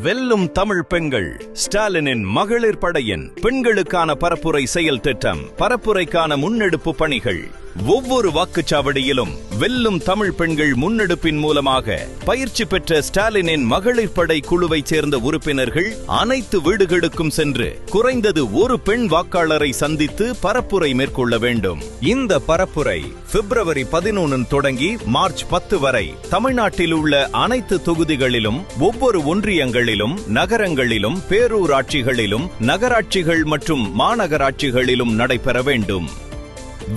வெல்லும் தமிழ் பெண்கள் ஸ்டாலினின் மகளிர் படையின் பெண்களுக்கான பரப்புரை செயல் திட்டம். பரப்புரைக்கான முன்னெடுப்பு பணிகள். ஒவ்வொரு வாக்குச்சாவடியிலும் வெல்லும் தமிழ் பெண்கள் முன்னெடுப்பின் மூலமாக பயிற்சி பெற்ற ஸ்டாலினின் மகளிர் படை குழுவைச் சேர்ந்த உறுப்பினர்கள் அனைத்து வீடுகளுக்கும் சென்று குறைந்தது ஒரு பெண் வாக்காளரை சந்தித்து பரப்புரை மேற்கொள்ள வேண்டும். இந்த பரப்புரை பிப்ரவரி 11 தொடங்கி மார்ச் 10 வரை தமிழ்நாட்டில் உள்ள அனைத்து தொகுதிகளிலும், ஒவ்வொரு ஒன்றியங்களிலும், நகரங்களிலும், பேரூராட்சிகளிலும், நகராட்சிகள் மற்றும் மாநகராட்சிகளிலும் நடைபெற வேண்டும்.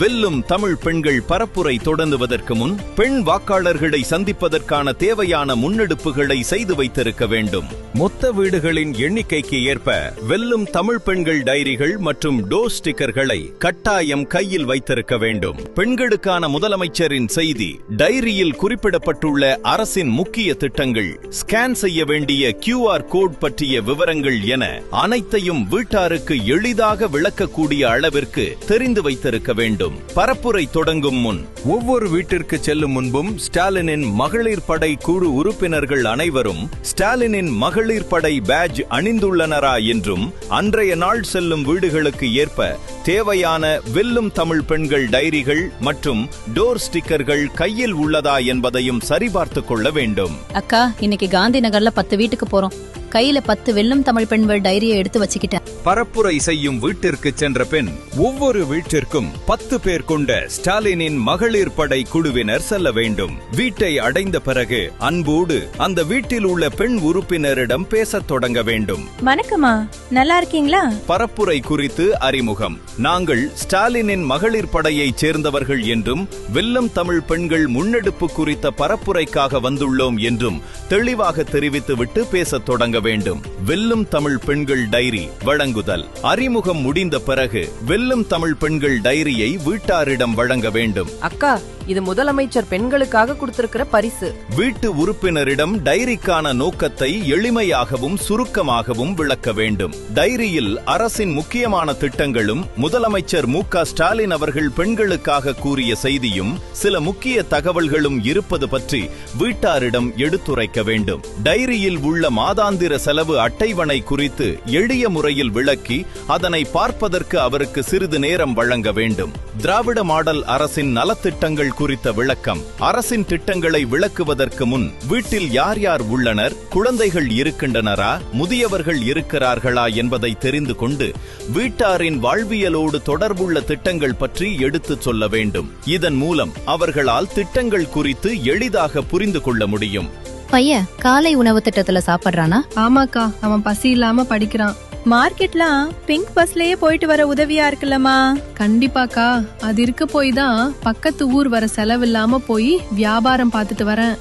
வெல்லும் தமிழ் பெண்கள் பரப்புரை தொடங்குவதற்கு முன் பெண் வாக்காளர்களை சந்திப்பதற்கான தேவையான முன்னெடுப்புகளை செய்து வைத்திருக்க வேண்டும். மொத்த வீடுகளின் எண்ணிக்கைக்கு ஏற்ப வெல்லும் தமிழ் பெண்கள் டைரிகள் மற்றும் டோர் ஸ்டிக்கர்களை கட்டாயம் கையில் வைத்திருக்க வேண்டும். பெண்களுக்கான முதலமைச்சரின் செய்தி, டைரியில் குறிப்பிடப்பட்டுள்ள அரசின் முக்கிய திட்டங்கள், ஸ்கேன் செய்ய வேண்டிய QR கோட் பற்றிய விவரங்கள் என அனைத்தையும் வீட்டாருக்கு எளிதாக விளக்கக்கூடிய அளவிற்கு தெரிந்து வைத்திருக்க வேண்டும். பரப்புரை தொடங்கும் முன் ஒவ்வொரு வீட்டிற்கு செல்லும் முன்பும் ஸ்டாலினின் மகளிர் படை குழு உறுப்பினர்கள் அனைவரும் ஸ்டாலினின் மகளிர் படை பேட்ஜ் அணிந்துள்ளனரா என்றும், அன்றைய நாள் செல்லும் வீடுகளுக்கு ஏற்ப தேவையான வெல்லும் தமிழ் பெண்கள் டைரிகள் மற்றும் டோர் ஸ்டிக்கர்கள் கையில் உள்ளதா என்பதையும் சரிபார்த்துக் கொள்ள வேண்டும். அக்கா, இன்னைக்கு காந்தி நகர்ல 10 வீட்டுக்கு போறோம். கையில 10 வெல்லும் தமிழ் பெண்கள் டைரியை எடுத்து வச்சுக்கிட்டேன். பரப்புரை செய்யும் வீட்டிற்கு சென்ற பின் ஒவ்வொரு வீட்டிற்கும் 10 பேர் கொண்ட ஸ்டாலினின் மகளிர் படை குழுவினர் செல்ல வேண்டும். வீட்டை அடைந்த பிறகு அன்போடு அந்த வீட்டில் உள்ள பெண் உறுப்பினரிடம் பேசத் தொடங்க வேண்டும். வணக்கம்மா, நல்லா இருக்கீங்களா? பரப்புரை குறித்து அறிமுகம். நாங்கள் ஸ்டாலினின் மகளிர் படையைச் சேர்ந்தவர்கள் என்றும், வெல்லும் தமிழ் பெண்கள் முன்னெடுப்பு குறித்த பரப்புரைக்காக வந்துள்ளோம் என்றும் தெளிவாக தெரிவித்துவிட்டு பேசத் தொடங்க வேண்டும். வெல்லும் தமிழ் பெண்கள் டைரி வழங்குதல். அறிமுகம் முடிந்த பிறகு வெல்லும் தமிழ் பெண்கள் டைரியை வீட்டாரிடம் வழங்க வேண்டும். அக்கா, இது முதலமைச்சர் பெண்களுக்காக கொடுத்திருக்கிற பரிசு. வீட்டு உறுப்பினரிடம் டைரிக்கான நோக்கத்தை எளிமையாகவும் சுருக்கமாகவும் விளக்க வேண்டும். டைரியில் அரசின் முக்கியமான திட்டங்களும், முதலமைச்சர் மு.க. ஸ்டாலின் அவர்கள் பெண்களுக்காக கூறிய செய்தியும், சில முக்கிய தகவல்களும் இருப்பது பற்றி வீட்டாரிடம் எடுத்துரைக்க வேண்டும். டைரியில் உள்ள மாதாந்திர செலவு அட்டைவணை குறித்து எளிய முறையில் விளக்கி அதனை பார்ப்பதற்கு அவருக்கு சிறிது நேரம் வழங்க வேண்டும். திராவிட மாடல் அரசின் நலத்திட்டங்கள் குறித்த விளக்கம். அரசின் திட்டங்களை விளக்குவதற்கு முன் வீட்டில் யார் யார் உள்ளனர், குழந்தைகள் இருக்கின்றனரா, முதியவர்கள் இருக்கிறார்களா என்பதை தெரிந்து கொண்டு வீட்டாரின் வாழ்வியலோடு தொடர்புள்ள திட்டங்கள் பற்றி எடுத்துச் சொல்ல வேண்டும். இதன் மூலம் அவர்களால் திட்டங்கள் குறித்து எளிதாக புரிந்து கொள்ள முடியும். பையன் காலை உணவு திட்டத்துல சாப்பிடுறானா? ஆமாக்கா, அவன் பசி இல்லாம படிக்கிறான். மார்க்கெட்லாம் பிங்க் பஸ்லயே போயிட்டு வர உதவியா இருக்குல்லம்மா? கண்டிப்பாக்கா, அது இருக்க போய் தான் பக்கத்து ஊர் வர செலவு இல்லாம போய் வியாபாரம் பார்த்துட்டு வரேன்.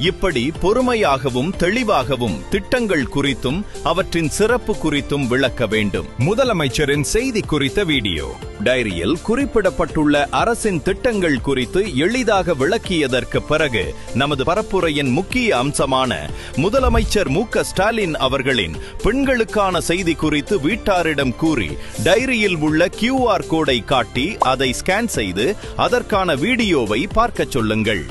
இப்படி பொறுமையாகவும் தெளிவாகவும் திட்டங்கள் குறித்தும் அவற்றின் சிறப்பு குறித்தும் விளக்க வேண்டும். முதலமைச்சரின் செய்தி குறித்த வீடியோ. டைரியில் குறிப்பிடப்பட்டுள்ள அரசின் திட்டங்கள் குறித்து எளிதாக விளக்கியதற்கு பிறகு நமது பரப்புரையின் முக்கிய அம்சமான முதலமைச்சர் மு.க. ஸ்டாலின் அவர்களின் பெண்களுக்கான செய்தி குறித்து வீட்டாரிடம் கூறி டைரியில் உள்ள QR கோடை காட்டி அதை ஸ்கேன் செய்து அதற்கான வீடியோவை பார்க்க சொல்லுங்கள்.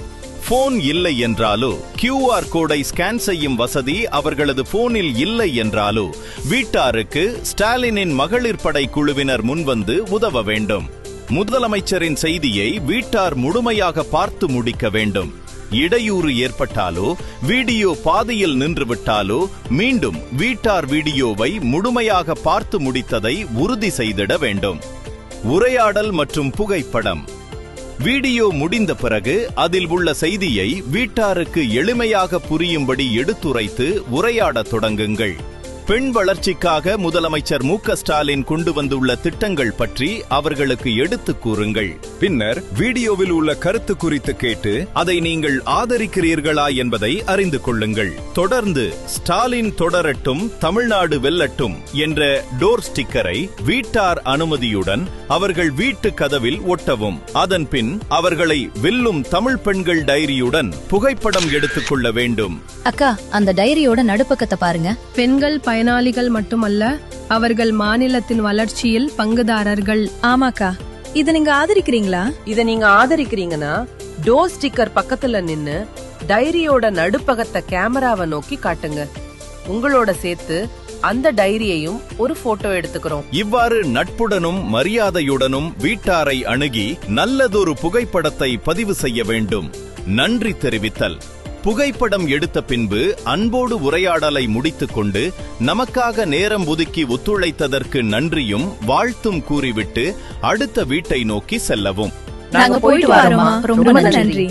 போன் இல்லை என்றாலோ, QR கோடை ஸ்கேன் செய்யும் வசதி அவர்களது போனில் இல்லை என்றாலோ வீட்டாருக்கு ஸ்டாலினின் மகளிர் படை குழுவினர் முன்வந்து உதவ வேண்டும். முதலமைச்சரின் செய்தியை வீட்டார் முழுமையாக பார்த்து முடிக்க வேண்டும். இடையூறு ஏற்பட்டாலோ, வீடியோ பாதியில் நின்றுவிட்டாலோ மீண்டும் வீட்டார் வீடியோவை முழுமையாக பார்த்து முடித்ததை உறுதி செய்திட வேண்டும். உரையாடல் மற்றும் புகைப்படம். வீடியோ முடிந்த பிறகு அதில் உள்ள செய்தியை வீட்டாருக்கு எளிமையாக புரியும்படி எடுத்துரைத்து உரையாடத் தொடங்குங்கள். பெண் வளர்ச்சிக்காக முதலமைச்சர் மு.க. ஸ்டாலின் கொண்டு வந்துள்ள திட்டங்கள் பற்றி அவர்களுக்கு எடுத்துக் கூறுங்கள். பின்னர் வீடியோவில் உள்ள கருத்து குறித்து கேட்டு அதை நீங்கள் ஆதரிக்கிறீர்களா என்பதை அறிந்து கொள்ளுங்கள். தொடர்ந்து ஸ்டாலின் தொடரட்டும், தமிழ்நாடு வெல்லட்டும் என்ற டோர் ஸ்டிக்கரை வீட்டார் அனுமதியுடன் அவர்கள் வீட்டு கதவில் ஒட்டவும். அதன் பின் அவர்களை வெல்லும் தமிழ் பெண்கள் டைரியுடன் புகைப்படம் எடுத்துக் கொள்ள வேண்டும். அக்கா, அந்த டைரியோட நடுப்பக்கத்தை பாருங்க. பெண்கள் பயனாளிகள் மட்டுமல்ல, அவர்கள் மாநிலத்தின் வளர்ச்சியில் பங்குதாரர்கள். ஆமாக்கா, இத நீங்க ஆதரிக்கிறீங்களா? இத நீங்க ஆதரிக்கிறீங்கன்னா டோர் ஸ்டிக்கர் பக்கத்துல நின்னு டைரியோட நடுப்பகத்தை கேமராவை நோக்கி காட்டுங்க. உங்களோட சேர்த்து அந்த டைரியையும் ஒரு போட்டோ எடுத்துக்கிறோம். இவ்வாறு நட்புடனும் மரியாதையுடனும் வீட்டாரை அணுகி நல்லதொரு புகைப்படத்தை பதிவு செய்ய வேண்டும். நன்றி தெரிவித்தல். புகைப்படம் எடுத்த பின்பு அன்போடு உரையாடலை முடித்துக் கொண்டு நமக்காக நேரம் ஒதுக்கி ஒத்துழைத்ததற்கு நன்றியும் வாழ்த்தும் கூறிவிட்டு அடுத்த வீட்டை நோக்கி செல்லவும். நாங்க போயிட்டு வரோமா, ரொம்ப நன்றி.